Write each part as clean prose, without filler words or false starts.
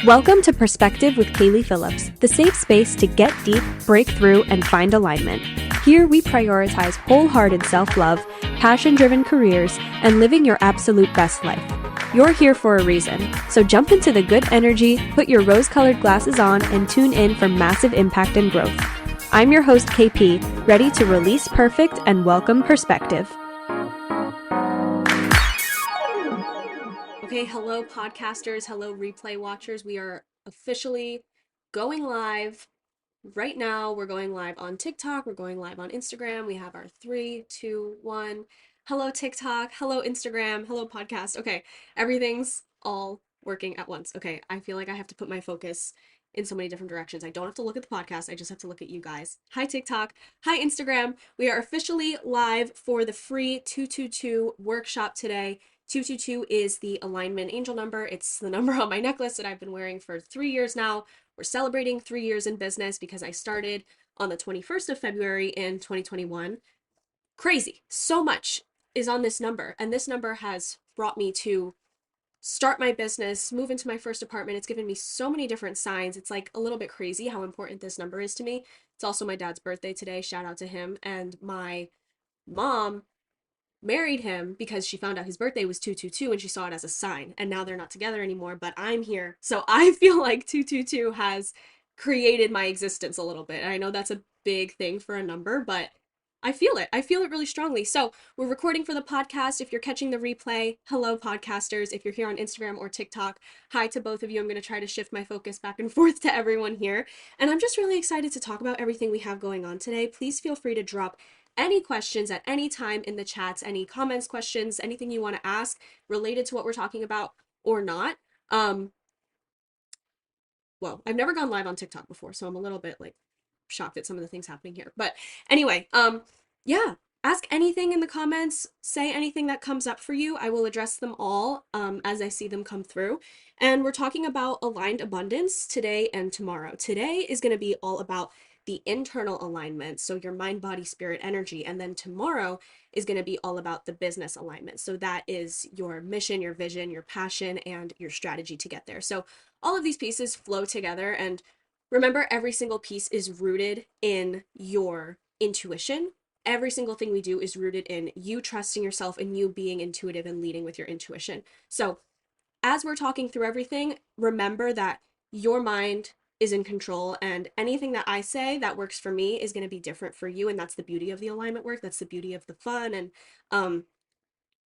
Welcome to Perspective with Kaylee Phillips, the safe space to get deep, break through, and find alignment. Here we prioritize wholehearted self-love, passion-driven careers, and living your absolute best life. You're here for a reason, so jump into the good energy, put your rose-colored glasses on, and tune in for massive impact and growth. I'm your host, KP, ready to release perfect and welcome perspective. Okay, hello podcasters, hello replay watchers. We are officially going live right now. We're going live on TikTok, we're going live on Instagram. We have our 3, 2, 1. Hello TikTok, hello Instagram, hello podcast. Okay, everything's all working at once. Okay, I feel like I have to put my focus in so many different directions. I don't have to look at the podcast, I just have to look at you guys. Hi TikTok, hi Instagram. We are officially live for the free 222 workshop today. 222 is the alignment angel number. It's the number on my necklace that I've been wearing for 3 years now. We're celebrating 3 years in business because I started on the 21st of February in 2021. Crazy. So much is on this number. And this number has brought me to start my business, move into my first apartment. It's given me so many different signs. It's like a little bit crazy how important this number is to me. It's also my dad's birthday today. Shout out to him. And my mom married him because she found out his birthday was 222 and she saw it as a sign, and now they're not together anymore, but I'm here. So I feel like 222 has created my existence a little bit. And I know that's a big thing for a number, but I feel it. I feel it really strongly. So we're recording for the podcast. If you're catching the replay, hello podcasters. If you're here on Instagram or TikTok, hi to both of you. I'm going to try to shift my focus back and forth to everyone here. And I'm just really excited to talk about everything we have going on today. Please feel free to drop any questions at any time in the chats, any comments, questions, anything you want to ask related to what we're talking about or not. Well, I've never gone live on TikTok before, so I'm a little bit like shocked at some of the things happening here. But anyway, yeah, ask anything in the comments, say anything that comes up for you. I will address them all as I see them come through. And we're talking about aligned abundance today and tomorrow. Today is going to be all about the internal alignment, so your mind, body, spirit, energy. And then tomorrow is going to be all about the business alignment. So that is your mission, your vision, your passion, and your strategy to get there. So all of these pieces flow together. And remember, every single piece is rooted in your intuition. Every single thing we do is rooted in you trusting yourself and you being intuitive and leading with your intuition. So as we're talking through everything, remember that your mind is in control, and anything that I say that works for me is going to be different for you. And that's the beauty of the alignment work. That's the beauty of the fun and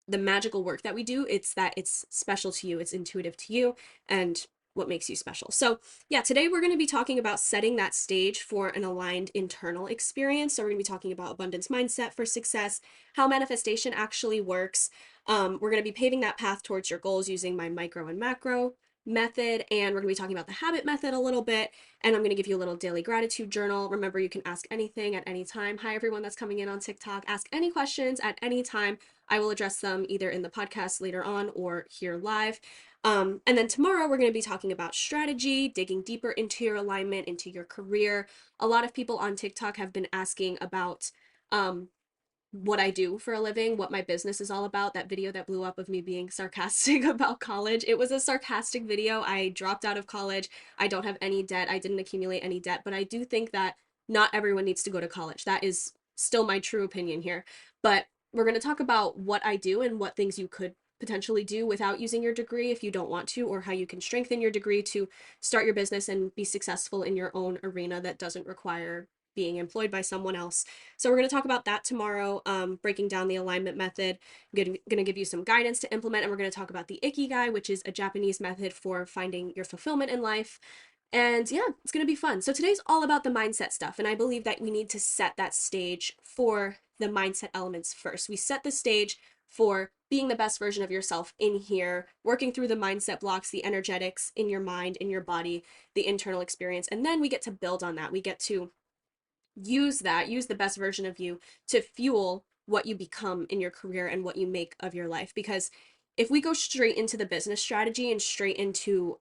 the magical work that we do. It's that it's special to you, it's intuitive to you, and what makes you special. So yeah, today we're going to be talking about setting that stage for an aligned internal experience. So we're going to be talking about abundance mindset for success, how manifestation actually works. We're going to be paving that path towards your goals using my micro and macro method, and we're going to be talking about the habit method a little bit, and I'm going to give you a little daily gratitude journal. Remember, you can ask anything at any time. Hi everyone that's coming in on TikTok. Ask any questions at any time. I will address them either in the podcast later on or here live. And then tomorrow we're going to be talking about strategy, digging deeper into your alignment, into your career. A lot of people on TikTok have been asking about what I do for a living, what my business is all about. That video that blew up of me being sarcastic about college, it was a sarcastic video. I dropped out of college. I don't have any debt. I didn't accumulate any debt, but I do think that not everyone needs to go to college. That is still my true opinion here. But we're going to talk about what I do and what things you could potentially do without using your degree if you don't want to, or how you can strengthen your degree to start your business and be successful in your own arena that doesn't require being employed by someone else. So we're going to talk about that tomorrow, breaking down the alignment method. I'm going to give you some guidance to implement, and we're going to talk about the Ikigai, which is a Japanese method for finding your fulfillment in life. And yeah, it's going to be fun. So today's all about the mindset stuff, and I believe that we need to set that stage for the mindset elements first. We set the stage for being the best version of yourself in here, working through the mindset blocks, the energetics in your mind, in your body, the internal experience, and then we get to build on that. We get to use the best version of you to fuel what you become in your career and what you make of your life. Because if we go straight into the business strategy and straight into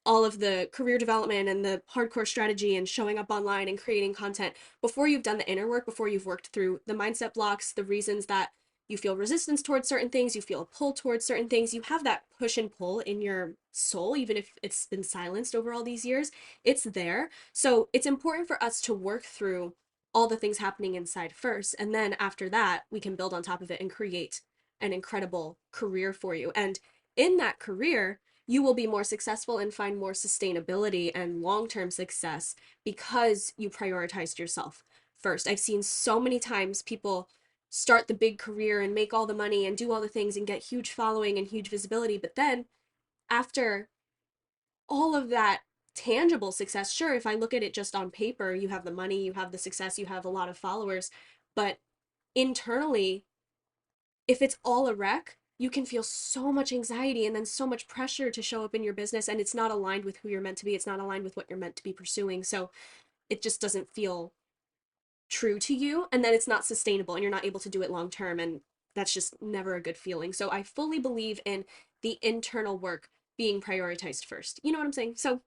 all of the career development and the hardcore strategy and showing up online and creating content before you've done the inner work, before you've worked through the mindset blocks, the reasons that you feel resistance towards certain things, you feel a pull towards certain things, you have that push and pull in your soul, even if it's been silenced over all these years, it's there. So it's important for us to work through all the things happening inside first. And then after that, we can build on top of it and create an incredible career for you. And in that career, you will be more successful and find more sustainability and long term success because you prioritized yourself first. I've seen so many times people start the big career and make all the money and do all the things and get huge following and huge visibility. But then after all of that tangible success, sure, if I look at it just on paper, you have the money, you have the success, you have a lot of followers. But internally, if it's all a wreck, you can feel so much anxiety and then so much pressure to show up in your business, and it's not aligned with who you're meant to be. It's not aligned with what you're meant to be pursuing. So it just doesn't feel true to you, and then it's not sustainable and you're not able to do it long term, and that's just never a good feeling. So I fully believe in the internal work being prioritized first. You know what I'm saying? So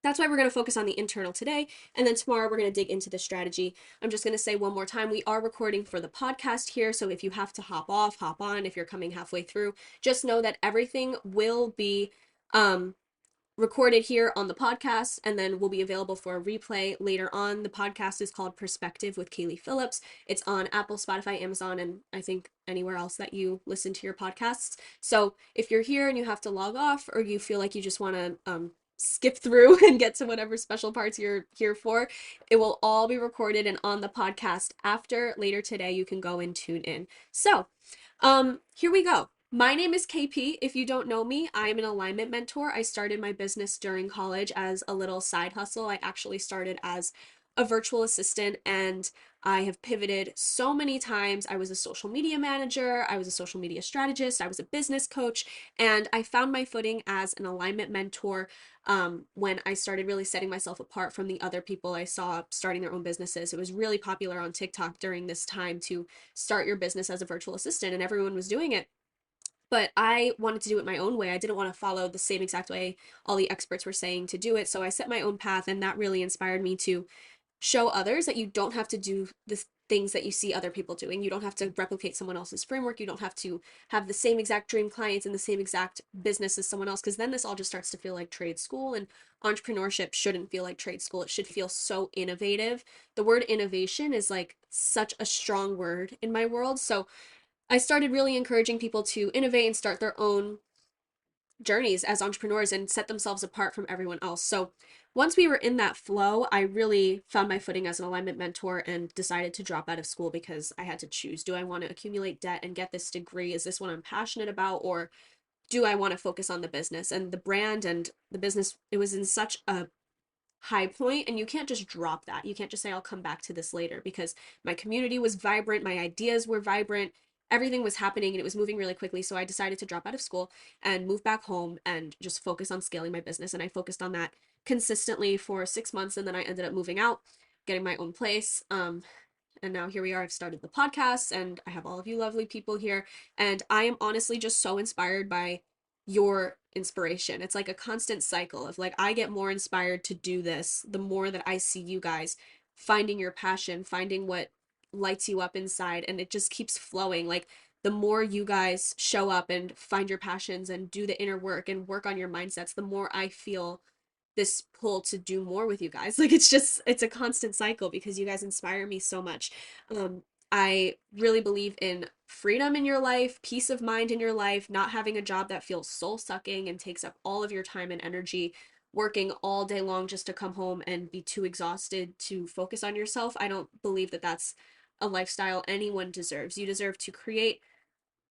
that's why we're going to focus on the internal today. And then tomorrow we're going to dig into the strategy. I'm just going to say one more time, we are recording for the podcast here. So if you have to hop off, hop on. If you're coming halfway through, just know that everything will be recorded here on the podcast and then will be available for a replay later on. The podcast is called Perspective with Kaylee Phillips. It's on Apple, Spotify, Amazon, and I think anywhere else that you listen to your podcasts. So if you're here and you have to log off, or you feel like you just want to skip through and get to whatever special parts you're here for, it will all be recorded and on the podcast after later today. You can go and tune in. So here we go. My name is KP. If you don't know me, I am an alignment mentor. I started my business during college as a little side hustle. I actually started as a virtual assistant, and I have pivoted so many times. I was a social media manager, I was a social media strategist, I was a business coach, and I found my footing as an alignment mentor when I started really setting myself apart from the other people I saw starting their own businesses. It was really popular on TikTok during this time to start your business as a virtual assistant, and everyone was doing it. But I wanted to do it my own way. I didn't want to follow the same exact way all the experts were saying to do it. So I set my own path, and that really inspired me to show others that you don't have to do the things that you see other people doing. You don't have to replicate someone else's framework. You don't have to have the same exact dream clients and the same exact business as someone else, because then this all just starts to feel like trade school, and entrepreneurship shouldn't feel like trade school. It should feel so innovative. The word innovation is like such a strong word in my world. So I started really encouraging people to innovate and start their own journeys as entrepreneurs and set themselves apart from everyone else. So once we were in that flow, I really found my footing as an alignment mentor and decided to drop out of school because I had to choose. Do I want to accumulate debt and get this degree? Is this what I'm passionate about? Or do I want to focus on the business and the brand and the business? It was in such a high point, and you can't just drop that. You can't just say I'll come back to this later, because my community was vibrant, my ideas were vibrant, everything was happening, and it was moving really quickly. So I decided to drop out of school and move back home and just focus on scaling my business. And I focused on that consistently for 6 months, and then I ended up moving out, getting my own place. And now here we are. I've started the podcast and I have all of you lovely people here. And I am honestly just so inspired by your inspiration. It's like a constant cycle of like, I get more inspired to do this the more that I see you guys finding your passion, finding what lights you up inside. And it just keeps flowing. Like, the more you guys show up and find your passions and do the inner work and work on your mindsets, the more I feel this pull to do more with you guys. Like, it's a constant cycle because you guys inspire me so much. um I really believe in freedom in your life, peace of mind in your life, not having a job that feels soul sucking and takes up all of your time and energy, working all day long just to come home and be too exhausted to focus on yourself. I don't believe that that's a lifestyle anyone deserves. You deserve to create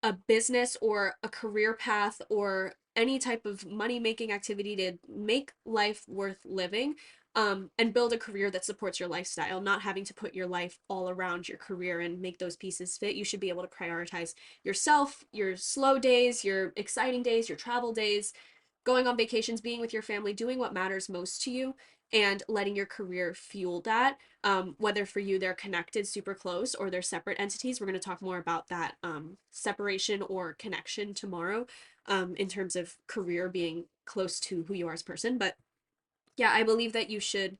a business or a career path or any type of money making activity to make life worth living, and build a career that supports your lifestyle, not having to put your life all around your career and make those pieces fit. You should be able to prioritize yourself, your slow days, your exciting days, your travel days, going on vacations, being with your family, doing what matters most to you, and letting your career fuel that. Whether for you they're connected super close or they're separate entities. We're going to talk more about that separation or connection tomorrow, in terms of career being close to who you are as a person. But yeah, I believe that you should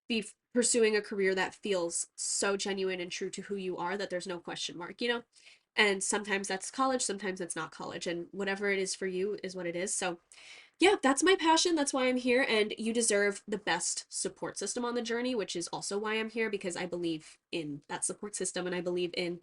be pursuing a career that feels so genuine and true to who you are that there's no question mark, you know? And sometimes that's college, sometimes it's not college, and whatever it is for you is what it is. So yeah, that's my passion. That's why I'm here. And you deserve the best support system on the journey, which is also why I'm here, because I believe in that support system and I believe in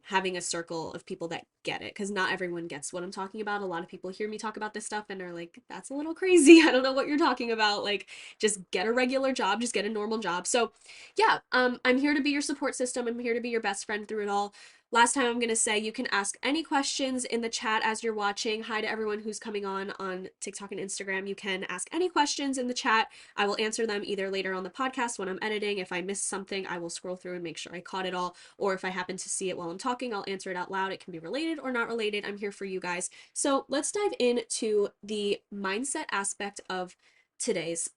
having a circle of people that get it. Because not everyone gets what I'm talking about. A lot of people hear me talk about this stuff and are like, that's a little crazy. I don't know what you're talking about. Like, just get a regular job, just get a normal job. So, yeah, I'm here to be your support system. I'm here to be your best friend through it all. Last time I'm going to say you can ask any questions in the chat as you're watching. Hi to everyone who's coming on TikTok and Instagram. You can ask any questions in the chat. I will answer them either later on the podcast when I'm editing. If I miss something, I will scroll through and make sure I caught it all. Or if I happen to see it while I'm talking, I'll answer it out loud. It can be related or not related. I'm here for you guys. So let's dive into the mindset aspect of today's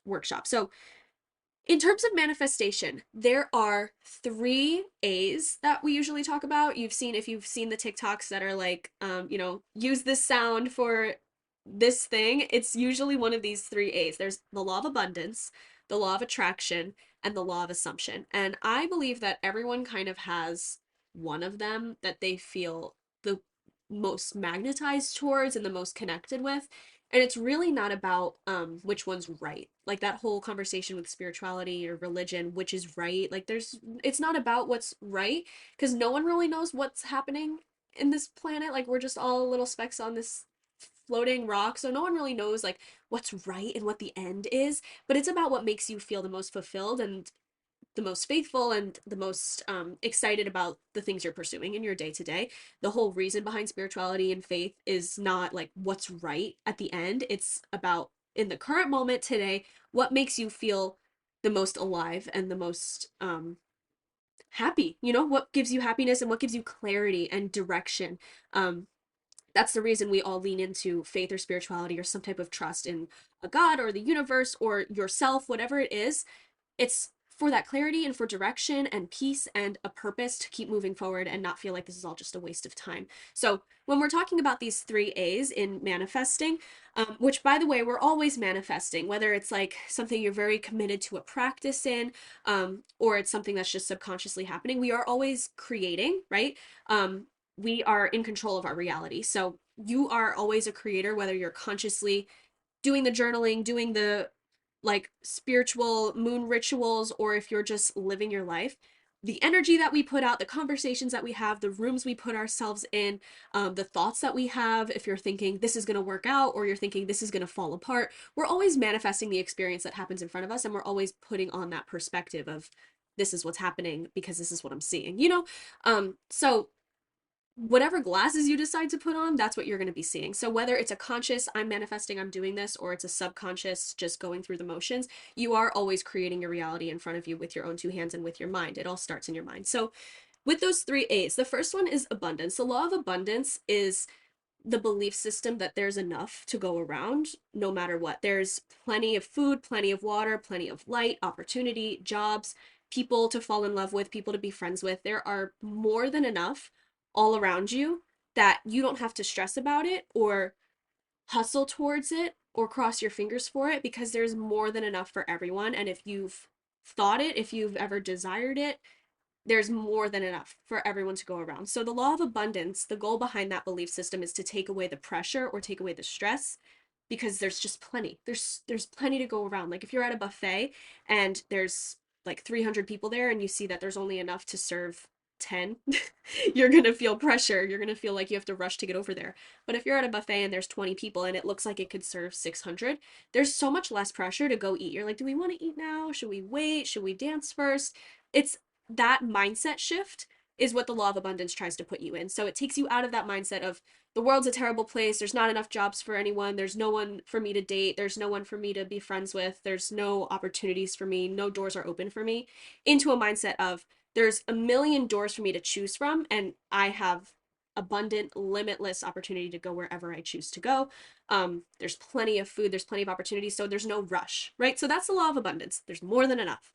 workshop. So in terms of manifestation, there are three A's that we usually talk about. If you've seen the TikToks that are like, use this sound for this thing, it's usually one of these three A's. There's the law of abundance, the law of attraction, and the law of assumption. And I believe that everyone kind of has one of them that they feel the most magnetized towards and the most connected with. And it's really not about which one's right. Like that whole conversation with spirituality or religion, which is right. Like it's not about what's right, because no one really knows what's happening in this planet. Like we're just all little specks on this floating rock, so no one really knows like what's right and what the end is. But it's about what makes you feel the most fulfilled and the most faithful and the most excited about the things you're pursuing in your day to day. The whole reason behind spirituality and faith is not like what's right at the end. It's about in the current moment today, what makes you feel the most alive and the most happy. What gives you happiness and what gives you clarity and direction. That's the reason we all lean into faith or spirituality or some type of trust in a god or the universe or yourself, whatever it is. It's for that clarity and for direction and peace and a purpose to keep moving forward and not feel like this is all just a waste of time. So when we're talking about these three A's in manifesting, which by the way, we're always manifesting, whether it's like something you're very committed to a practice in, or it's something that's just subconsciously happening, we are always creating, right? We are in control of our reality. So you are always a creator, whether you're consciously doing the journaling, doing the like spiritual moon rituals, or if you're just living your life. The energy that we put out, the conversations that we have, the rooms we put ourselves in, the thoughts that we have, if you're thinking this is going to work out or you're thinking this is going to fall apart, we're always manifesting the experience that happens in front of us, and we're always putting on that perspective of this is what's happening because this is what I'm seeing. So whatever glasses you decide to put on, that's what you're going to be seeing. So whether it's a conscious, I'm manifesting, I'm doing this, or it's a subconscious, just going through the motions, you are always creating your reality in front of you with your own two hands and with your mind. It all starts in your mind. So with those three A's, the first one is abundance. The law of abundance is the belief system that there's enough to go around no matter what. There's plenty of food, plenty of water, plenty of light, opportunity, jobs, people to fall in love with, people to be friends with. There are more than enough all around you that you don't have to stress about it or hustle towards it or cross your fingers for it, because there's more than enough for everyone. And if you've thought it, if you've ever desired it, there's more than enough for everyone to go around. So the law of abundance, the goal behind that belief system is to take away the pressure or take away the stress, because there's just plenty. There's plenty to go around. Like if you're at a buffet and there's like 300 people there and you see that there's only enough to serve 10, you're going to feel pressure. You're going to feel like you have to rush to get over there. But if you're at a buffet and there's 20 people and it looks like it could serve 600, there's so much less pressure to go eat. You're like, do we want to eat now? Should we wait? Should we dance first? It's that mindset shift is what the law of abundance tries to put you in. So it takes you out of that mindset of the world's a terrible place, there's not enough jobs for anyone, there's no one for me to date, there's no one for me to be friends with, there's no opportunities for me, no doors are open for me, into a mindset of there's a million doors for me to choose from, and I have abundant, limitless opportunity to go wherever I choose to go. There's plenty of food, there's plenty of opportunities, so there's no rush, right? So that's the law of abundance. There's more than enough.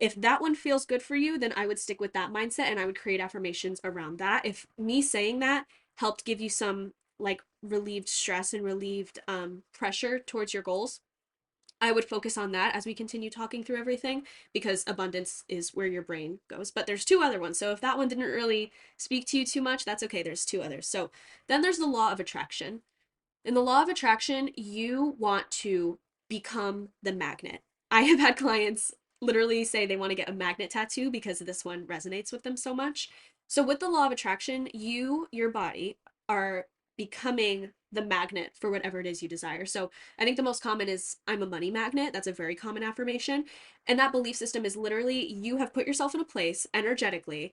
If that one feels good for you, then I would stick with that mindset and I would create affirmations around that. If me saying that helped give you some like relieved stress and relieved pressure towards your goals, I would focus on that as we continue talking through everything, because abundance is where your brain goes. But there's two other ones. So if that one didn't really speak to you too much, that's okay. There's two others. So then there's the law of attraction. In the law of attraction, you want to become the magnet. I have had clients literally say they want to get a magnet tattoo because this one resonates with them so much. So, with the law of attraction, your body, are becoming the magnet for whatever it is you desire. So, I think the most common is I'm a money magnet. That's a very common affirmation. And that belief system is literally you have put yourself in a place energetically,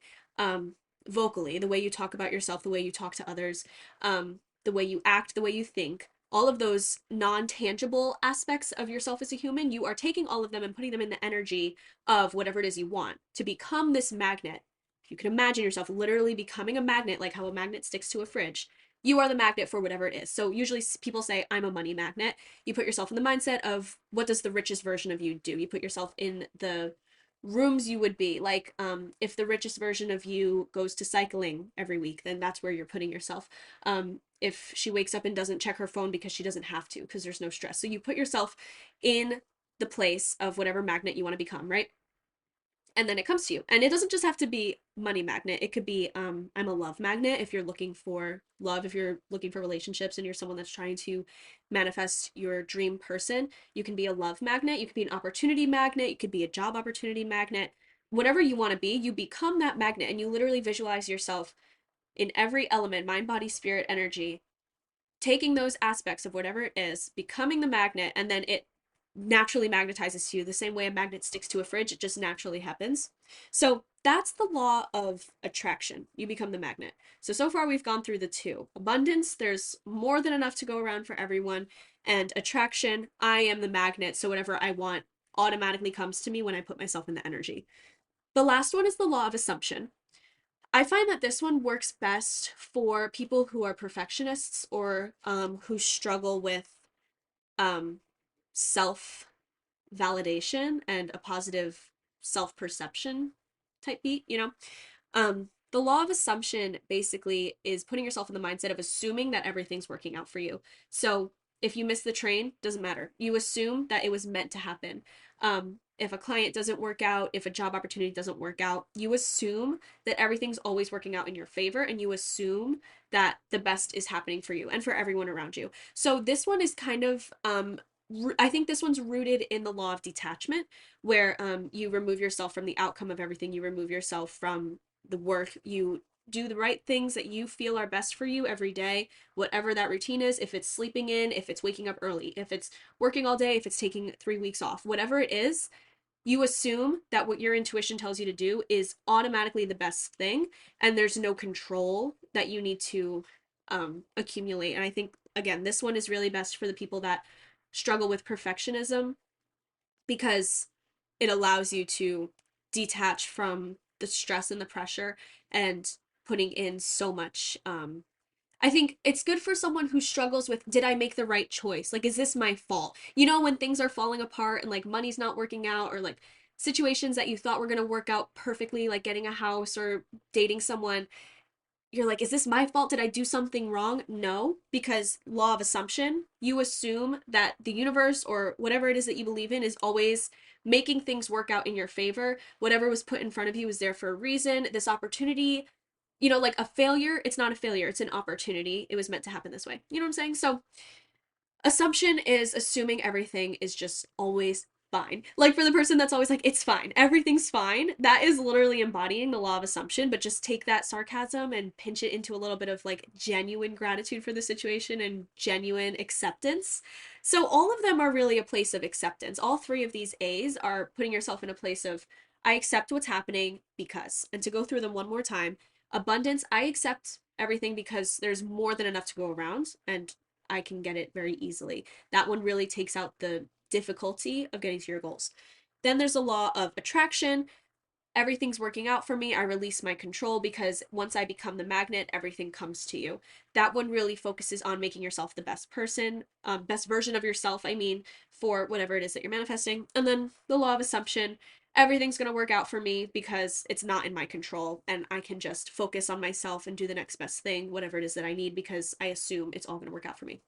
vocally, the way you talk about yourself, the way you talk to others, the way you act, the way you think, all of those non tangible aspects of yourself as a human, you are taking all of them and putting them in the energy of whatever it is you want to become this magnet. If you can imagine yourself literally becoming a magnet, like how a magnet sticks to a fridge, you are the magnet for whatever it is. So usually people say, I'm a money magnet. You put yourself in the mindset of what does the richest version of you do? You put yourself in the rooms you would be like, if the richest version of you goes to cycling every week, then that's where you're putting yourself. If she wakes up and doesn't check her phone because she doesn't have to, because there's no stress, so you put yourself in the place of whatever magnet you want to become, right? And then it comes to you, and it doesn't just have to be money magnet. It could be, I'm a love magnet. If you're looking for love, if you're looking for relationships and you're someone that's trying to manifest your dream person, you can be a love magnet. You could be an opportunity magnet. You could be a job opportunity magnet. Whatever you want to be, you become that magnet, and you literally visualize yourself in every element, mind, body, spirit, energy, taking those aspects of whatever it is, becoming the magnet, and then it naturally magnetizes to you the same way a magnet sticks to a fridge. It just naturally happens. So that's the law of attraction. You become the magnet. So far we've gone through the two. Abundance, there's more than enough to go around for everyone. And attraction, I am the magnet. So whatever I want automatically comes to me when I put myself in the energy. The last one is the law of assumption. I find that this one works best for people who are perfectionists, or who struggle with um, self validation and a positive self perception type beat, you know? The law of assumption basically is putting yourself in the mindset of assuming that everything's working out for you. So if you miss the train, doesn't matter. You assume that it was meant to happen. If a client doesn't work out, if a job opportunity doesn't work out, you assume that everything's always working out in your favor, and you assume that the best is happening for you and for everyone around you. So this one is kind of, I think this one's rooted in the law of detachment, where you remove yourself from the outcome of everything. You remove yourself from the work. You do the right things that you feel are best for you every day, whatever that routine is. If it's sleeping in, if it's waking up early, if it's working all day, if it's taking 3 weeks off, whatever it is, you assume that what your intuition tells you to do is automatically the best thing, and there's no control that you need to accumulate. And I think, again, this one is really best for the people that struggle with perfectionism, because it allows you to detach from the stress and the pressure and putting in so much. I think it's good for someone who struggles with, did I make the right choice? Like, is this my fault? You know, when things are falling apart and like money's not working out, or like situations that you thought were going to work out perfectly, like getting a house or dating someone, you're like, is this my fault? Did I do something wrong? No, because law of assumption, you assume that the universe or whatever it is that you believe in is always making things work out in your favor. Whatever was put in front of you is there for a reason. This opportunity, you know, like a failure, it's not a failure, it's an opportunity. It was meant to happen this way. You know what I'm saying? So assumption is assuming everything is just always fine. Like, for the person that's always like, it's fine, everything's fine, that is literally embodying the law of assumption, but just take that sarcasm and pinch it into a little bit of like genuine gratitude for the situation and genuine acceptance. So all of them are really a place of acceptance. All three of these A's are putting yourself in a place of, I accept what's happening because, and to go through them one more time, abundance, I accept everything because there's more than enough to go around, and I can get it very easily. That one really takes out the difficulty of getting to your goals. Then there's a law of attraction. Everything's working out for me. I release my control because once I become the magnet, everything comes to you. That one really focuses on making yourself the best person, best version of yourself, I mean, for whatever it is that you're manifesting. And then the law of assumption. Everything's going to work out for me because it's not in my control, and I can just focus on myself and do the next best thing, whatever it is that I need, because I assume it's all going to work out for me.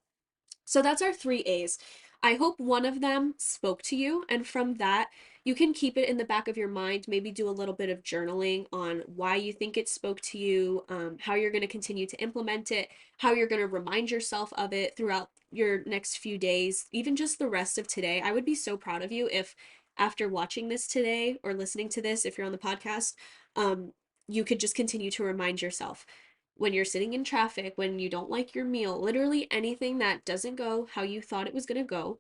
So that's our three A's. I hope one of them spoke to you, and from that, you can keep it in the back of your mind. Maybe do a little bit of journaling on why you think it spoke to you, how you're going to continue to implement it, how you're going to remind yourself of it throughout your next few days, even just the rest of today. I would be so proud of you if, after watching this today or listening to this, if you're on the podcast, you could just continue to remind yourself when you're sitting in traffic, when you don't like your meal, literally anything that doesn't go how you thought it was going to go,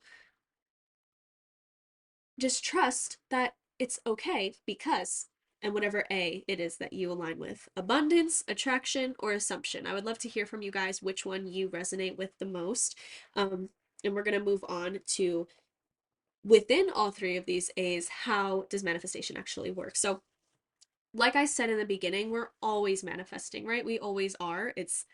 just trust that it's okay because, and whatever A it is that you align with, abundance, attraction, or assumption. I would love to hear from you guys which one you resonate with the most. And we're going to move on to, within all three of these A's, how does manifestation actually work? So, like I said in the beginning, we're always manifesting, right? We always are. It's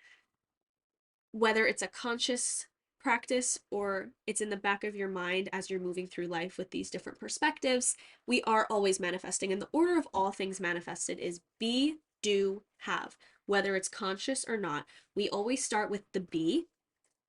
whether it's a conscious practice or it's in the back of your mind as you're moving through life with these different perspectives, we are always manifesting. And the order of all things manifested is be, do, have. Whether it's conscious or not, we always start with the be,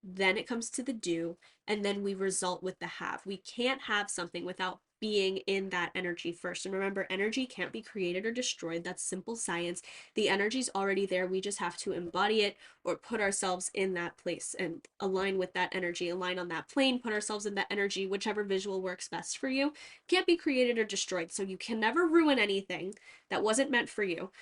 then it comes to the do, and then we result with the have. We can't have something without being in that energy first. And remember, energy can't be created or destroyed. That's simple science. The energy's already there. We just have to embody it or put ourselves in that place and align with that energy, align on that plane, put ourselves in that energy, whichever visual works best for you. Can't be created or destroyed. So you can never ruin anything that wasn't meant for you.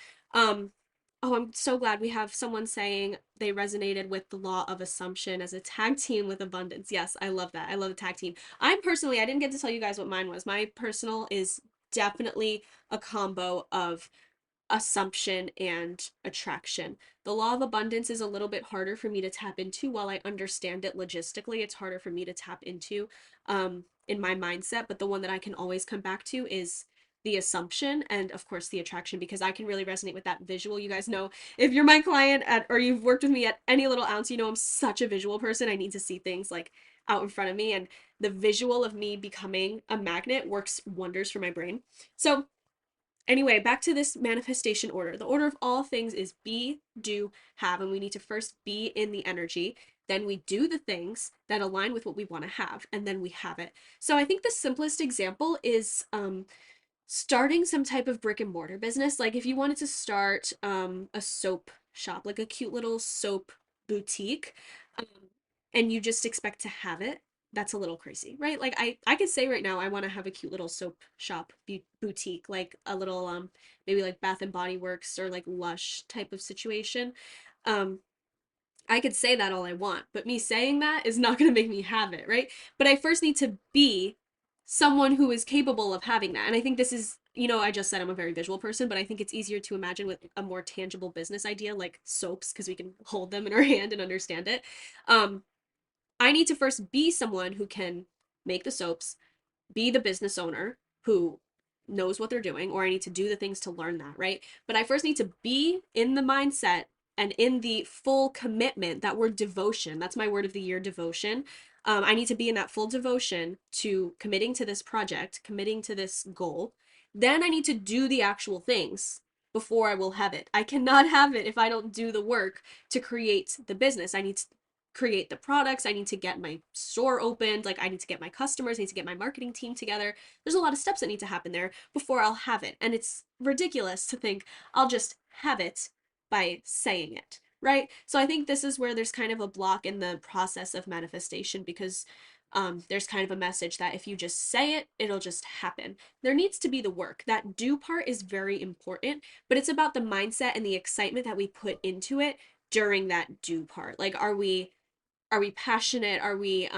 Oh, I'm so glad we have someone saying they resonated with the law of assumption as a tag team with abundance. Yes, I love that. I love a tag team. I'm personally, I didn't get to tell you guys what mine was. My personal is definitely a combo of assumption and attraction. The law of abundance is a little bit harder for me to tap into. While I understand it logistically, it's harder for me to tap into in my mindset. But the one that I can always come back to is the assumption and of course the attraction, because I can really resonate with that visual. You guys know, if you're my client at, or you've worked with me at any little ounce, you know I'm such a visual person. I need to see things like out in front of me, and the visual of me becoming a magnet works wonders for my brain. So anyway, back to this manifestation order. The order of all things is be, do, have, and we need to first be in the energy. Then we do the things that align with what we want to have, and then we have it. So I think the simplest example is starting some type of brick and mortar business. Like if you wanted to start a soap shop, like a cute little soap boutique, um, and you just expect to have it, that's a little crazy, right? Like I could say right now I want to have a cute little soap shop boutique, like a little maybe like Bath and Body Works or like Lush type of situation. Um I could say that all I want, but me saying that is not going to make me have it, right? But I first need to be someone who is capable of having that. And I think this is, you know, I just said I'm a very visual person, but I think it's easier to imagine with a more tangible business idea like soaps because we can hold them in our hand and understand it. Um, I need to first be someone who can make the soaps, be the business owner who knows what they're doing, or I need to do the things to learn that, right? But I first need to be in the mindset and in the full commitment. That word devotion, that's my word of the year, devotion. I need to be in that full devotion to committing to this project, committing to this goal. Then I need to do the actual things before I will have it. I cannot have it if I don't do the work to create the business. I need to create the products. I need to get my store opened. Like I need to get my customers, I need to get my marketing team together. There's a lot of steps that need to happen there before I'll have it. And it's ridiculous to think I'll just have it by saying it, right? So I think this is where there's kind of a block in the process of manifestation because there's kind of a message that if you just say it, it'll just happen. There needs to be the work. That do part is very important, but it's about the mindset and the excitement that we put into it during that do part. Like, are we passionate? Are we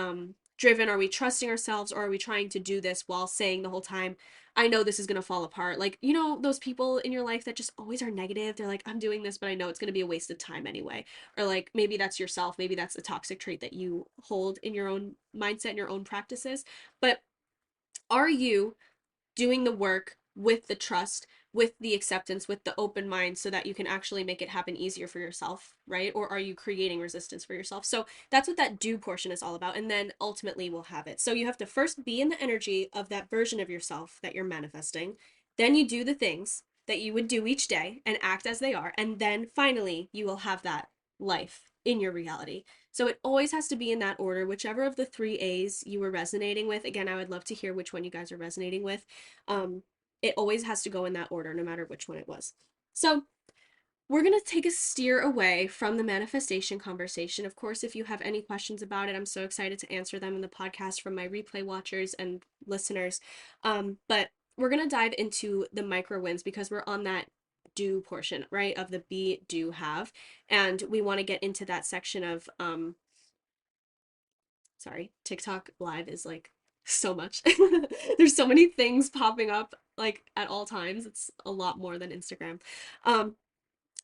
driven? Are we trusting ourselves? Or are we trying to do this while saying the whole time, I know this is going to fall apart? Like, you know, those people in your life that just always are negative. They're like, I'm doing this, but I know it's going to be a waste of time anyway. Or like, maybe that's yourself. Maybe that's a toxic trait that you hold in your own mindset and your own practices. But are you doing the work with the trust, with the acceptance, with the open mind so that you can actually make it happen easier for yourself, right? Or are you creating resistance for yourself? So that's what that do portion is all about. And then ultimately we'll have it. So you have to first be in the energy of that version of yourself that you're manifesting. Then you do the things that you would do each day and act as they are. And then finally you will have that life in your reality. So it always has to be in that order, whichever of the three A's you were resonating with. Again, I would love to hear which one you guys are resonating with. Um, it always has to go in that order, no matter which one it was. So we're going to take a steer away from the manifestation conversation. Of course, if you have any questions about it, I'm so excited to answer them in the podcast from my replay watchers and listeners. But we're going to dive into the micro wins because we're on that do portion, right, of the be, do, have. And we want to get into that section of, sorry, TikTok live is like so much. There's so many things popping up like at all times. It's a lot more than Instagram.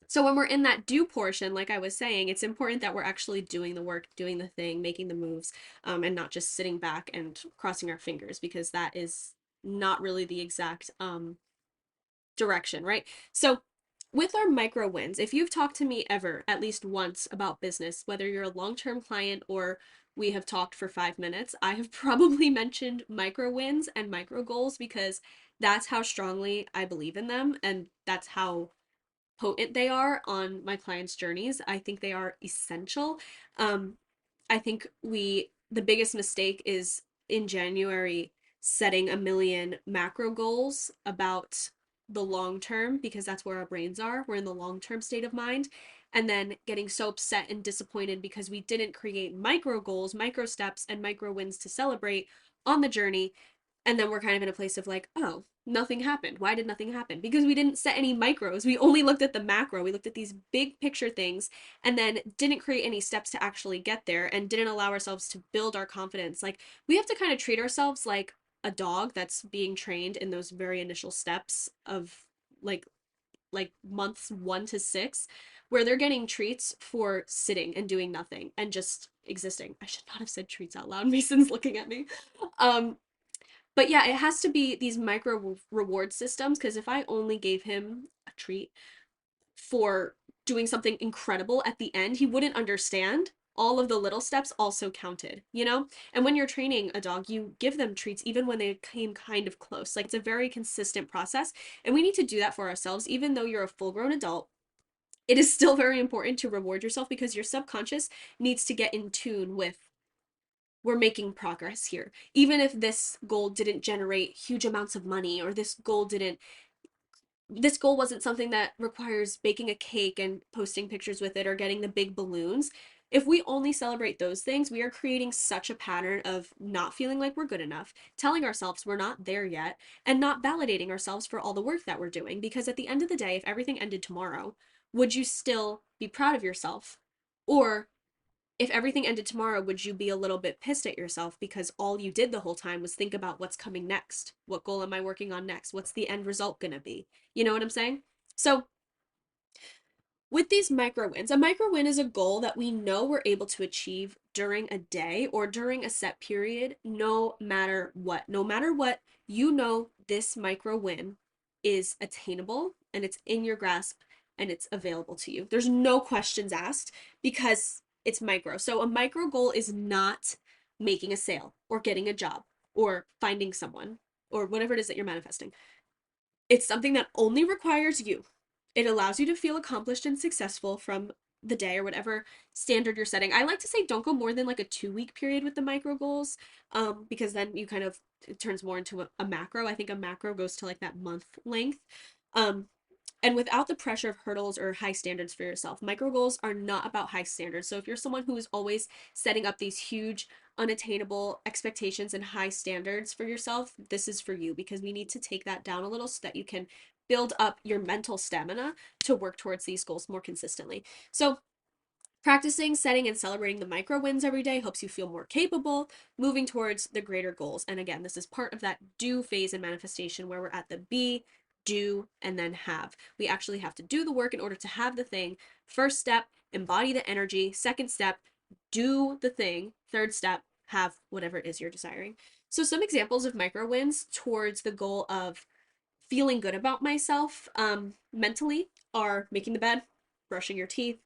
So when we're in that do portion, like I was saying, it's important that we're actually doing the work, doing the thing, making the moves, and not just sitting back and crossing our fingers, because that is not really the exact direction, right? So with our micro wins, if you've talked to me ever at least once about business, whether you're a long-term client or we have talked for 5 minutes, I have probably mentioned micro wins and micro goals because that's how strongly I believe in them, and that's how potent they are on my clients' journeys. I think they are essential. Um, I think the biggest mistake is in January setting a million macro goals about the long term, because that's where our brains are. We're in the long term state of mind. And then getting so upset and disappointed because we didn't create micro goals, micro steps, and micro wins to celebrate on the journey. And then we're kind of in a place of like, oh, nothing happened. Why did nothing happen? Because we didn't set any micros. We only looked at the macro. We looked at these big picture things and then didn't create any steps to actually get there and didn't allow ourselves to build our confidence. Like, we have to kind of treat ourselves like a dog that's being trained in those very initial steps of like months 1 to 6, where they're getting treats for sitting and doing nothing and just existing. I should not have said treats out loud. Mason's looking at me. Um, but yeah, it has to be these micro reward systems, because if I only gave him a treat for doing something incredible at the end, he wouldn't understand all of the little steps also counted, you know? And when you're training a dog, you give them treats even when they came kind of close. Like, it's a very consistent process, and we need to do that for ourselves. Even though you're a full-grown adult, it is still very important to reward yourself, because your subconscious needs to get in tune with, we're making progress here. Even if this goal didn't generate huge amounts of money, or this goal wasn't something that requires baking a cake and posting pictures with it or getting the big balloons. If we only celebrate those things, we are creating such a pattern of not feeling like we're good enough, telling ourselves we're not there yet, and not validating ourselves for all the work that we're doing. Because at the end of the day, if everything ended tomorrow, would you still be proud of yourself? Or if everything ended tomorrow, would you be a little bit pissed at yourself because all you did the whole time was think about what's coming next? What goal am I working on next? What's the end result gonna be? You know what I'm saying? So with these micro wins, a micro win is a goal that we know we're able to achieve during a day or during a set period, no matter what. No matter what, you know this micro win is attainable and it's in your grasp and it's available to you. There's no questions asked because it's micro. So a micro goal is not making a sale or getting a job or finding someone or whatever it is that you're manifesting. It's something that only requires you. It allows you to feel accomplished and successful from the day or whatever standard you're setting. I like to say don't go more than like a 2 week period with the micro goals, because then you kind of, it turns more into a macro. I think a macro goes to like that month length. Um, and without the pressure of hurdles or high standards for yourself. Micro goals are not about high standards. So if you're someone who is always setting up these huge, unattainable expectations and high standards for yourself, this is for you, because we need to take that down a little so that you can build up your mental stamina to work towards these goals more consistently. So practicing, setting, and celebrating the micro wins every day helps you feel more capable, moving towards the greater goals. And again, this is part of that do phase in manifestation, where we're at the be, do, and then have. We actually have to do the work in order to have the thing. First step, embody the energy. Second step, do the thing. Third step, have whatever it is you're desiring. So some examples of micro wins towards the goal of feeling good about myself mentally are making the bed, brushing your teeth,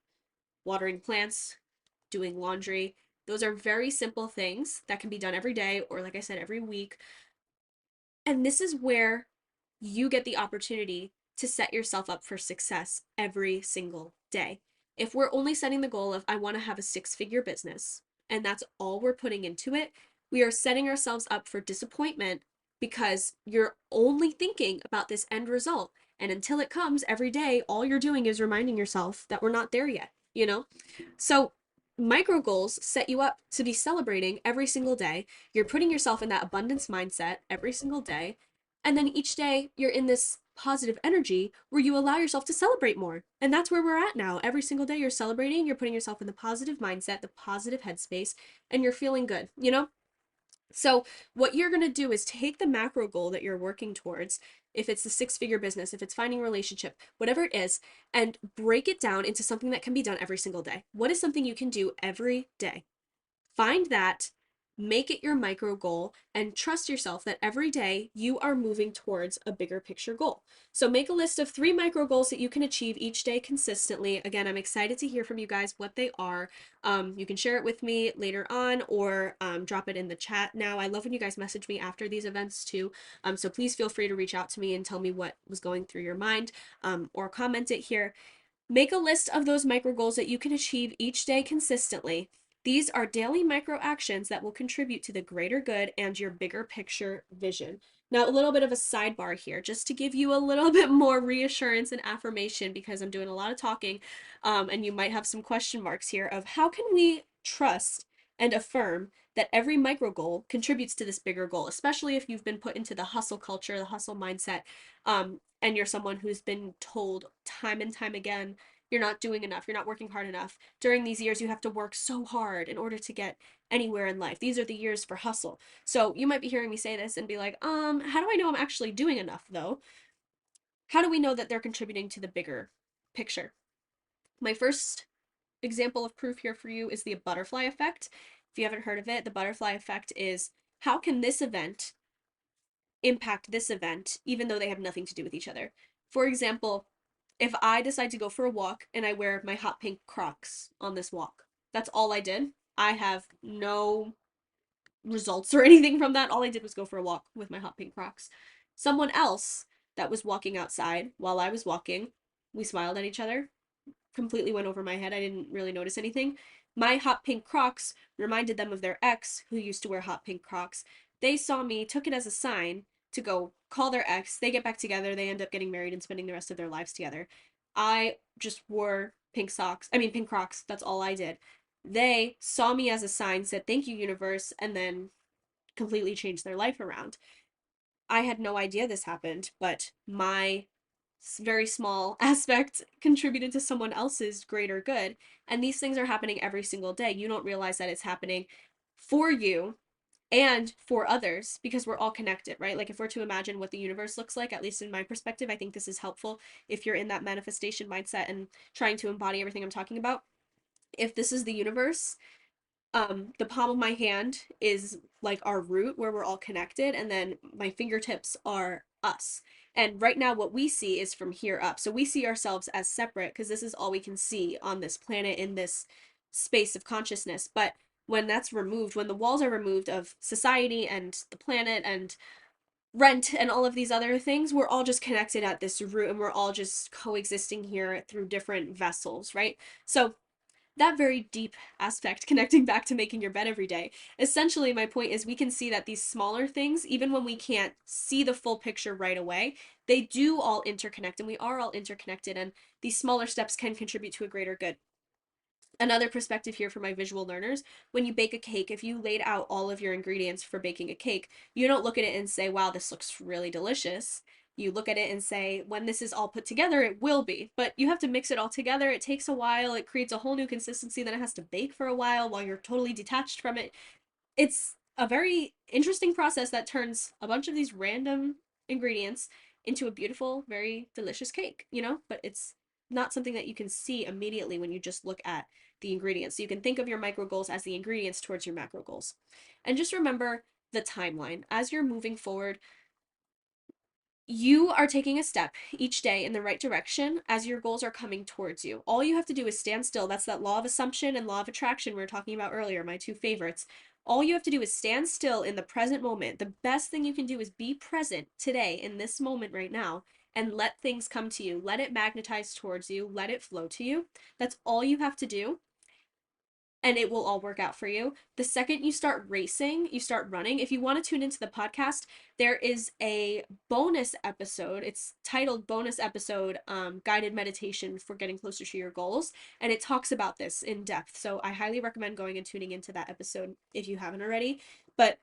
watering plants, doing laundry. Those are very simple things that can be done every day, or like I said, every week. And this is where you get the opportunity to set yourself up for success every single day. If we're only setting the goal of, I want to have a 6-figure business, and that's all we're putting into it, we are setting ourselves up for disappointment because you're only thinking about this end result. And until it comes every day, all you're doing is reminding yourself that we're not there yet, you know? So, micro goals set you up to be celebrating every single day. You're putting yourself in that abundance mindset every single day. And then each day you're in this positive energy where you allow yourself to celebrate more. And that's where we're at now. Every single day you're celebrating, you're putting yourself in the positive mindset, the positive headspace, and you're feeling good, you know? So, what you're going to do is take the macro goal that you're working towards, if it's the 6-figure business, if it's finding a relationship, whatever it is, and break it down into something that can be done every single day. What is something you can do every day? Find that, make it your micro goal, and trust yourself that every day you are moving towards a bigger picture goal. So make a list of 3 micro goals that you can achieve each day consistently. Again, I'm excited to hear from you guys what they are. You can share it with me later on, or drop it in the chat now. I love when you guys message me after these events too. So please feel free to reach out to me and tell me what was going through your mind, or comment it here. Make a list of those micro goals that you can achieve each day consistently. These are daily micro actions that will contribute to the greater good and your bigger picture vision. Now, a little bit of a sidebar here, just to give you a little bit more reassurance and affirmation, because I'm doing a lot of talking, and you might have some question marks here of how can we trust and affirm that every micro goal contributes to this bigger goal, especially if you've been put into the hustle culture, the hustle mindset, and you're someone who's been told time and time again, you're not doing enough, you're not working hard enough. During these years, you have to work so hard in order to get anywhere in life. These are the years for hustle. So you might be hearing me say this and be like, how do I know I'm actually doing enough though? How do we know that they're contributing to the bigger picture? My first example of proof here for you is the butterfly effect. If you haven't heard of it, the butterfly effect is, how can this event impact this event, even though they have nothing to do with each other? For example, if I decide to go for a walk and I wear my hot pink Crocs on this walk, that's all I did. I have no results or anything from that. All I did was go for a walk with my hot pink Crocs. Someone else that was walking outside while I was walking, we smiled at each other, completely went over my head. I didn't really notice anything. My hot pink Crocs reminded them of their ex who used to wear hot pink Crocs. They saw me, took it as a sign to go call their ex. They get back together. They end up getting married and spending the rest of their lives together. I just wore pink Crocs. That's all I did. They saw me as a sign, said, "Thank you, universe," and then completely changed their life around. I had no idea this happened, but my very small aspect contributed to someone else's greater good. And these things are happening every single day. You don't realize that it's happening for you and for others, because we're all connected, right? Like, if we're to imagine what the universe looks like, at least in my perspective, I think this is helpful if you're in that manifestation mindset and trying to embody everything I'm talking about. If this is the universe, the palm of my hand is like our root where we're all connected, and then my fingertips are us. And right now what we see is from here up. So we see ourselves as separate because this is all we can see on this planet, in this space of consciousness. But when that's removed, when the walls are removed of society and the planet and rent and all of these other things, we're all just connected at this root, and we're all just coexisting here through different vessels, right? So that very deep aspect, connecting back to making your bed every day. Essentially, my point is, we can see that these smaller things, even when we can't see the full picture right away, they do all interconnect, and we are all interconnected, and these smaller steps can contribute to a greater good. Another perspective here for my visual learners: when you bake a cake, if you laid out all of your ingredients for baking a cake, you don't look at it and say, wow, this looks really delicious. You look at it and say, when this is all put together, it will be. But you have to mix it all together. It takes a while. It creates a whole new consistency. Then it has to bake for a while you're totally detached from it. It's a very interesting process that turns a bunch of these random ingredients into a beautiful, very delicious cake, you know? But it's not something that you can see immediately when you just look at the ingredients. So you can think of your micro goals as the ingredients towards your macro goals. And just remember the timeline. As you're moving forward, you are taking a step each day in the right direction as your goals are coming towards you. All you have to do is stand still. That's that law of assumption and law of attraction we were talking about earlier, my two favorites. All you have to do is stand still in the present moment. The best thing you can do is be present today in this moment right now, and let things come to you. Let it magnetize towards you, let it flow to you. That's all you have to do, and it will all work out for you. The second you start racing, you start running. If you want to tune into the podcast, there is a bonus episode. It's titled Bonus Episode, Guided Meditation for Getting Closer to Your Goals. And it talks about this in depth. So I highly recommend going and tuning into that episode if you haven't already. But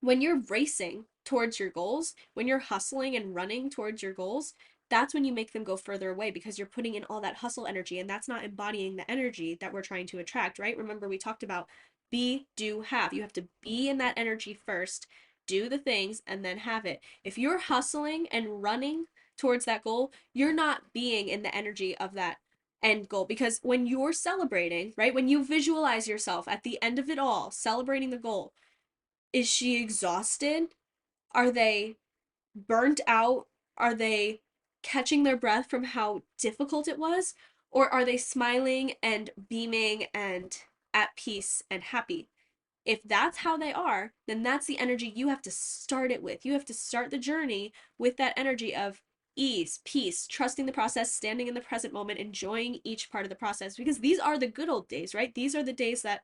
when you're racing towards your goals, when you're hustling and running towards your goals, that's when you make them go further away because you're putting in all that hustle energy, and that's not embodying the energy that we're trying to attract, right? Remember, we talked about be, do, have. You have to be in that energy first, do the things, and then have it. If you're hustling and running towards that goal, you're not being in the energy of that end goal, because when you're celebrating, right, when you visualize yourself at the end of it all celebrating the goal, is she exhausted? Are they burnt out? Are they catching their breath from how difficult it was? Or are they smiling and beaming and at peace and happy? If that's how they are, then that's the energy you have to start it with. You have to start the journey with that energy of ease, peace, trusting the process, standing in the present moment, enjoying each part of the process, because these are the good old days, right? These are the days that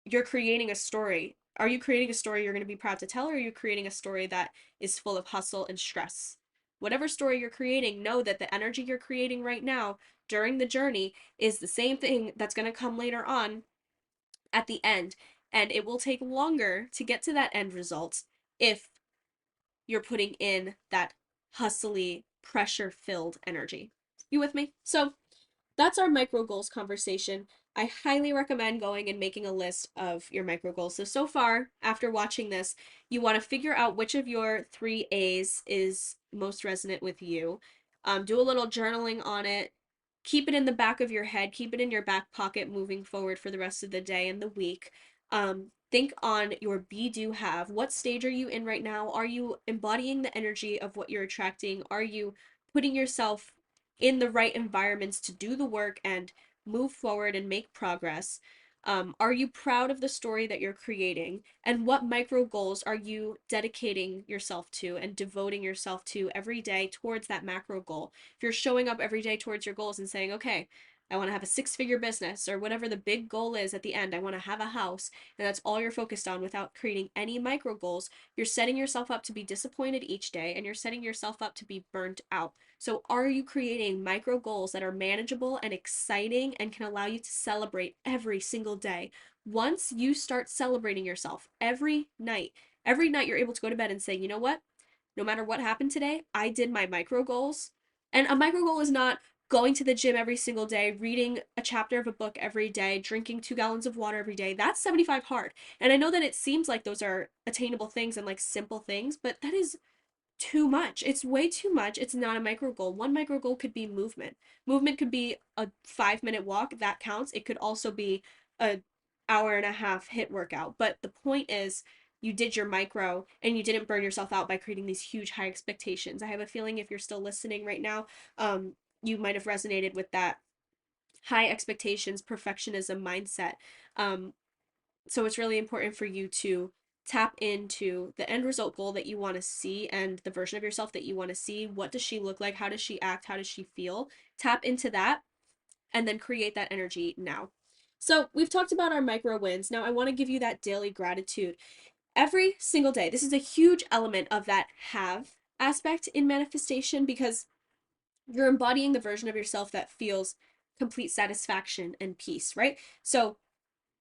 you're creating a story. Are you creating a story you're going to be proud to tell, or are you creating a story that is full of hustle and stress? Whatever story you're creating, know that the energy you're creating right now during the journey is the same thing that's going to come later on at the end. And it will take longer to get to that end result if you're putting in that hustly, pressure filled energy. You with me? So, that's our micro goals conversation. I highly recommend going and making a list of your micro goals. So far, after watching this, you want to figure out which of your 3 A's is most resonant with you. Do a little journaling on it. Keep it in the back of your head. Keep it in your back pocket moving forward for the rest of the day and the week. Think on your be, do, have. What stage are you in right now? Are you embodying the energy of what you're attracting? Are you putting yourself in the right environments to do the work and move forward and make progress? Are you proud of the story that you're creating? And what micro goals are you dedicating yourself to and devoting yourself to every day towards that macro goal? If you're showing up every day towards your goals and saying, okay, I want to have a 6-figure business, or whatever the big goal is at the end, I want to have a house, and that's all you're focused on without creating any micro goals, you're setting yourself up to be disappointed each day, and you're setting yourself up to be burnt out. So are you creating micro goals that are manageable and exciting and can allow you to celebrate every single day? Once you start celebrating yourself every night you're able to go to bed and say, you know what? No matter what happened today, I did my micro goals. And a micro goal is not going to the gym every single day, reading a chapter of a book every day, drinking 2 gallons of water every day. That's 75 hard. And I know that it seems like those are attainable things and like simple things, but that is too much. It's way too much. It's not a micro goal. One micro goal could be movement. Movement could be a 5-minute walk. That counts. It could also be a hour and a half hit workout. But the point is, you did your micro and you didn't burn yourself out by creating these huge high expectations. I have a feeling if you're still listening right now, you might have resonated with that high expectations, perfectionism mindset. Um, so it's really important for you to tap into the end result goal that you want to see and the version of yourself that you want to see. What does she look like? How does she act? How does she feel? Tap into that and then create that energy now. So we've talked about our micro wins. Now I want to give you that daily gratitude every single day. This is a huge element of that have aspect in manifestation, because you're embodying the version of yourself that feels complete satisfaction and peace, right? So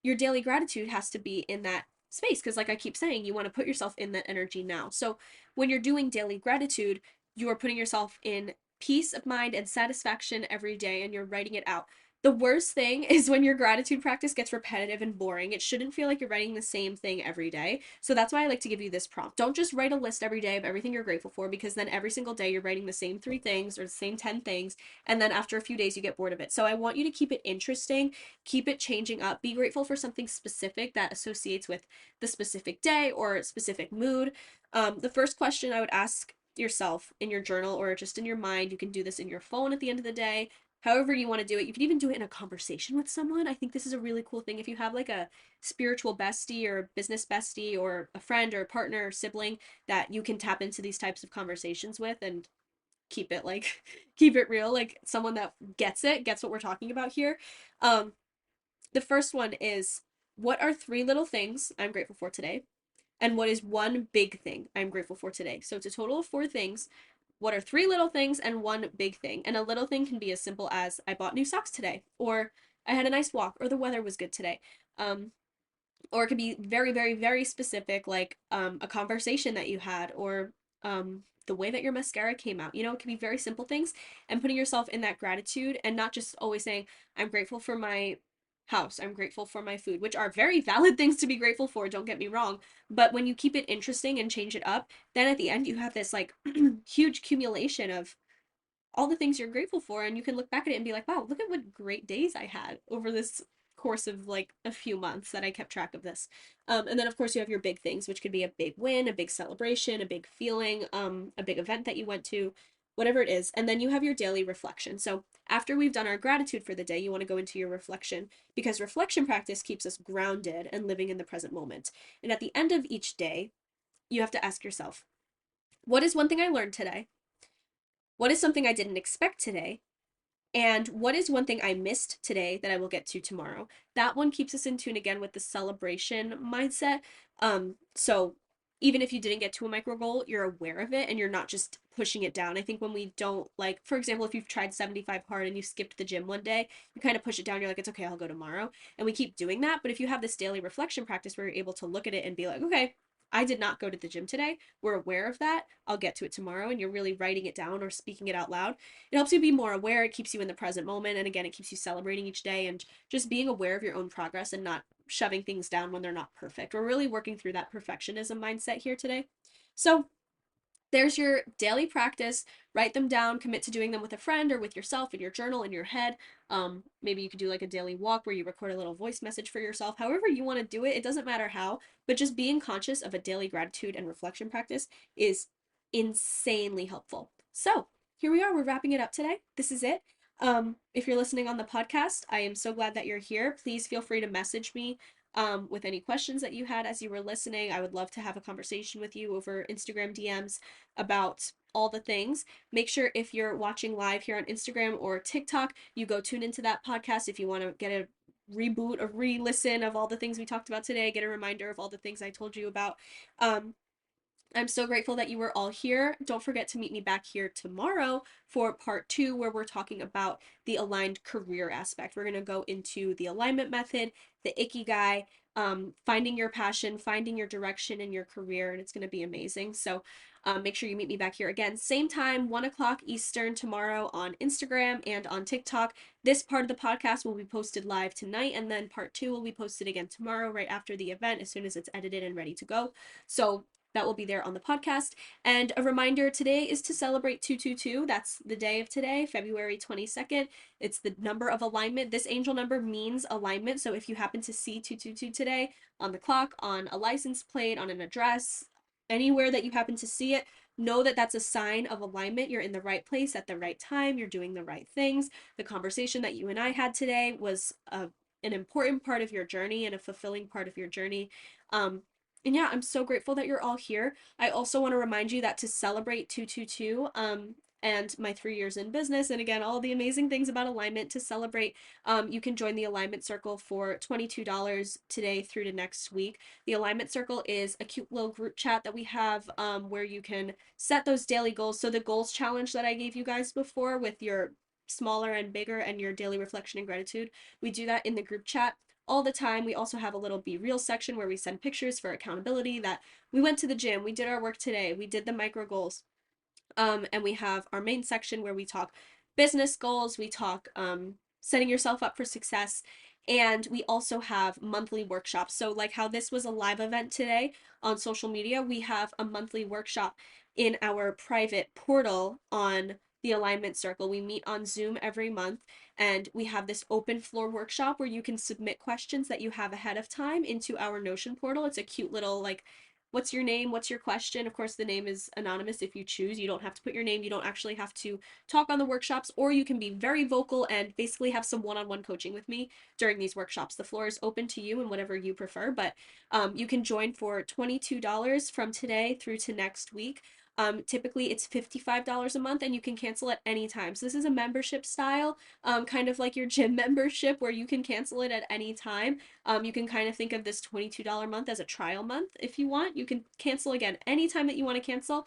your daily gratitude has to be in that space, because like I keep saying, you want to put yourself in that energy now. So when you're doing daily gratitude, you are putting yourself in peace of mind and satisfaction every day, and you're writing it out. The worst thing is when your gratitude practice gets repetitive and boring. It shouldn't feel like you're writing the same thing every day. So that's why I like to give you this prompt. Don't just write a list every day of everything you're grateful for, because then every single day you're writing the same 3 things or the same 10 things, and then after a few days you get bored of it. So I want you to keep it interesting, keep it changing up. Be grateful for something specific that associates with the specific day or specific mood. The first question I would ask yourself in your journal or just in your mind, you can do this in your phone at the end of the day, however you want to do it. You can even do it in a conversation with someone. I think this is a really cool thing. If you have like a spiritual bestie or a business bestie or a friend or a partner or sibling that you can tap into these types of conversations with and keep it like keep it real, like someone that gets what we're talking about here. Um, the first one is, what are three little things I'm grateful for today? And what is one big thing I'm grateful for today? So it's a total of four things. What are three little things and one big thing? And a little thing can be as simple as I bought new socks today, or I had a nice walk, or the weather was good today. Or it could be very, very, very specific, like a conversation that you had, or the way that your mascara came out. You know, it can be very simple things, and putting yourself in that gratitude and not just always saying, I'm grateful for my house, I'm grateful for my food, which are very valid things to be grateful for, don't get me wrong. But when you keep it interesting and change it up, then at the end you have this like huge accumulation of all the things you're grateful for, and you can look back at it and be like, wow, look at what great days I had over this course of like a few months that I kept track of this. And then of course you have your big things, which could be a big win, a big celebration, a big feeling, a big event that you went to, whatever it is. And then you have your daily reflection. So after we've done our gratitude for the day, you want to go into your reflection, because reflection practice keeps us grounded and living in the present moment. And at the end of each day, you have to ask yourself, what is one thing I learned today? What is something I didn't expect today? And what is one thing I missed today that I will get to tomorrow? That one keeps us in tune again with the celebration mindset. So even if you didn't get to a micro goal, you're aware of it and you're not just pushing it down. I think when we don't, like, for example, if you've tried 75 hard and you skipped the gym one day, you kind of push it down. You're like, it's okay, I'll go tomorrow. And we keep doing that. But if you have this daily reflection practice where you're able to look at it and be like, okay, I did not go to the gym today. We're aware of that. I'll get to it tomorrow. And you're really writing it down or speaking it out loud. It helps you be more aware. It keeps you in the present moment. And again, it keeps you celebrating each day and just being aware of your own progress and not shoving things down when they're not perfect. We're really working through that perfectionism mindset here today. So there's your daily practice. Write them down, commit to doing them with a friend or with yourself in your journal, in your head. Maybe you could do like a daily walk where you record a little voice message for yourself. However you want to do it, it doesn't matter how, but just being conscious of a daily gratitude and reflection practice is insanely helpful. So here we are. We're wrapping it up today. This is it. If you're listening on the podcast, I am so glad that you're here. Please feel free to message me with any questions that you had as you were listening. I would love to have a conversation with you over Instagram DMs about all the things. Make sure if you're watching live here on Instagram or TikTok, you go tune into that podcast if you want to get a reboot, a re-listen of all the things we talked about today, get a reminder of all the things I told you about. I'm so grateful that you were all here. Don't forget to meet me back here tomorrow for part 2, where we're talking about the aligned career aspect. We're going to go into the alignment method, the ikigai, finding your passion, finding your direction in your career, and it's going to be amazing. So make sure you meet me back here again, same time, 1 o'clock Eastern tomorrow on Instagram and on TikTok. This part of the podcast will be posted live tonight, and then part 2 will be posted again tomorrow right after the event as soon as it's edited and ready to go. So that will be there on the podcast. And a reminder, today is to celebrate 222. That's the day of today, February 22nd. It's the number of alignment. This angel number means alignment. So if you happen to see 222 today on the clock, on a license plate, on an address, anywhere that you happen to see it, know that that's a sign of alignment. You're in the right place at the right time. You're doing the right things. The conversation that you and I had today was an important part of your journey and a fulfilling part of your journey. And yeah, I'm so grateful that you're all here. I also want to remind you that to celebrate 222, and my 3 years in business, and again, all the amazing things about alignment to celebrate, you can join the Alignment Circle for $22 today through to next week. The Alignment Circle is a cute little group chat that we have, where you can set those daily goals. So the goals challenge that I gave you guys before with your smaller and bigger and your daily reflection and gratitude, we do that in the group chat all the time. We also have a little Be Real section where we send pictures for accountability that we went to the gym, we did our work today, we did the micro goals. And we have our main section where we talk business goals, we talk setting yourself up for success, and we also have monthly workshops. So like how this was a live event today on social media, we have a monthly workshop in our private portal on the Alignment Circle. We meet on Zoom every month, and we have this open floor workshop where you can submit questions that you have ahead of time into our Notion portal. It's a cute little like, what's your name, what's your question. Of course the name is anonymous if you choose. You don't have to put your name, you don't actually have to talk on the workshops, or you can be very vocal and basically have some one-on-one coaching with me during these workshops. The floor is open to you and whatever you prefer, but you can join for $22 from today through to next week. Typically it's $55 a month and you can cancel at any time. So this is a membership style, kind of like your gym membership where you can cancel it at any time. You can kind of think of this $22 month as a trial month if you want. You can cancel again anytime that you want to cancel.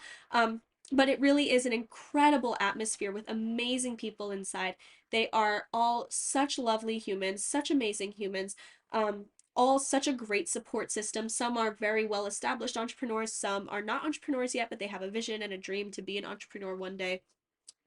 But it really is an incredible atmosphere with amazing people inside. They are all such lovely humans, such amazing humans. Um, all such a great support system. Some are very well established entrepreneurs, some are not entrepreneurs yet, but they have a vision and a dream to be an entrepreneur one day.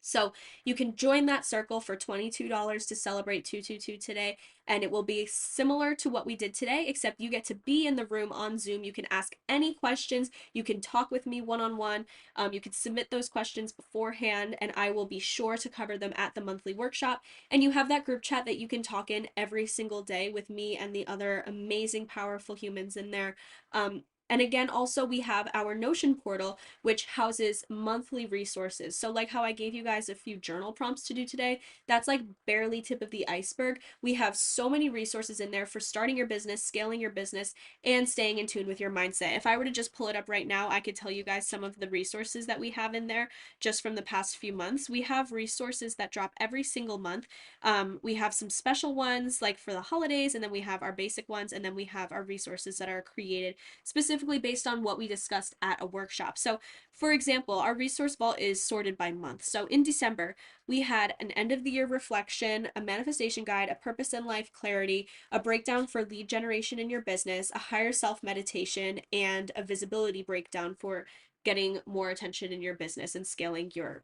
So you can join that circle for $22 to celebrate 222 today, and it will be similar to what we did today, except you get to be in the room on Zoom. You can ask any questions, you can talk with me one-on-one, you can submit those questions beforehand, and I will be sure to cover them at the monthly workshop. And you have that group chat that you can talk in every single day with me and the other amazing, powerful humans in there. And again, also, we have our Notion portal, which houses monthly resources. So, like how I gave you guys a few journal prompts to do today, that's like barely tip of the iceberg. We have so many resources in there for starting your business, scaling your business, and staying in tune with your mindset. If I were to just pull it up right now, I could tell you guys some of the resources that we have in there just from the past few months. We have resources that drop every single month. We have some special ones like for the holidays, and then we have our basic ones, and then we have our resources that are created specifically based on what we discussed at a workshop. So, for example, our resource vault is sorted by month. So, in December, we had an end of the year reflection, a manifestation guide, a purpose in life clarity, a breakdown for lead generation in your business, a higher self meditation, and a visibility breakdown for getting more attention in your business and scaling your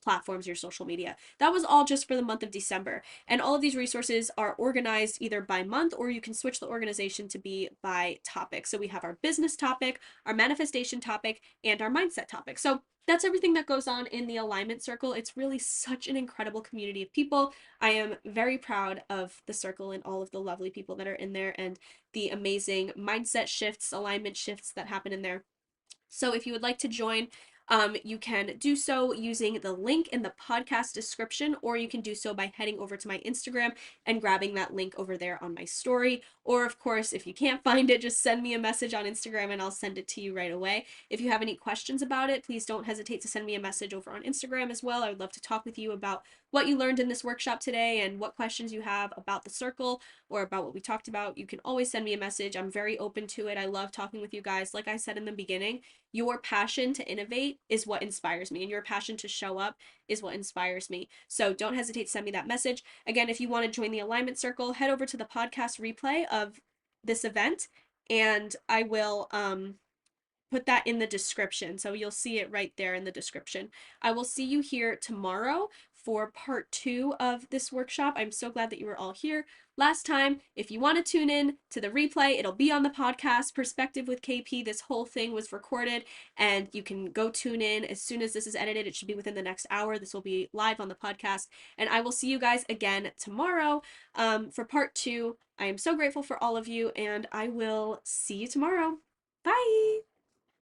platforms, your social media. That was all just for the month of December. And all of these resources are organized either by month, or you can switch the organization to be by topic. So we have our business topic, our manifestation topic, and our mindset topic. So that's everything that goes on in the alignment circle. It's really such an incredible community of people. I am very proud of the circle and all of the lovely people that are in there and the amazing mindset shifts, alignment shifts that happen in there. So if you would like to join, you can do so using the link in the podcast description, or you can do so by heading over to my Instagram and grabbing that link over there on my story. Or, of course, if you can't find it, just send me a message on Instagram and I'll send it to you right away. If you have any questions about it, please don't hesitate to send me a message over on Instagram as well. I would love to talk with you about what you learned in this workshop today and what questions you have about the circle or about what we talked about. You can always send me a message. I'm very open to it. I love talking with you guys. Like I said in the beginning, your passion to innovate is what inspires me, and your passion to show up is what inspires me. So don't hesitate to send me that message. Again, if you want to join the alignment circle, head over to the podcast replay of this event, and I will put that in the description. So you'll see it right there in the description. I will see you here tomorrow for part 2 of this workshop. I'm so glad that you were all here last time. If you want to tune in to the replay, it'll be on the podcast Perspective with KP. This whole thing was recorded and you can go tune in as soon as this is edited. It should be within the next hour. This will be live on the podcast, and I will see you guys again tomorrow for part 2. I am so grateful for all of you, and I will see you tomorrow. Bye.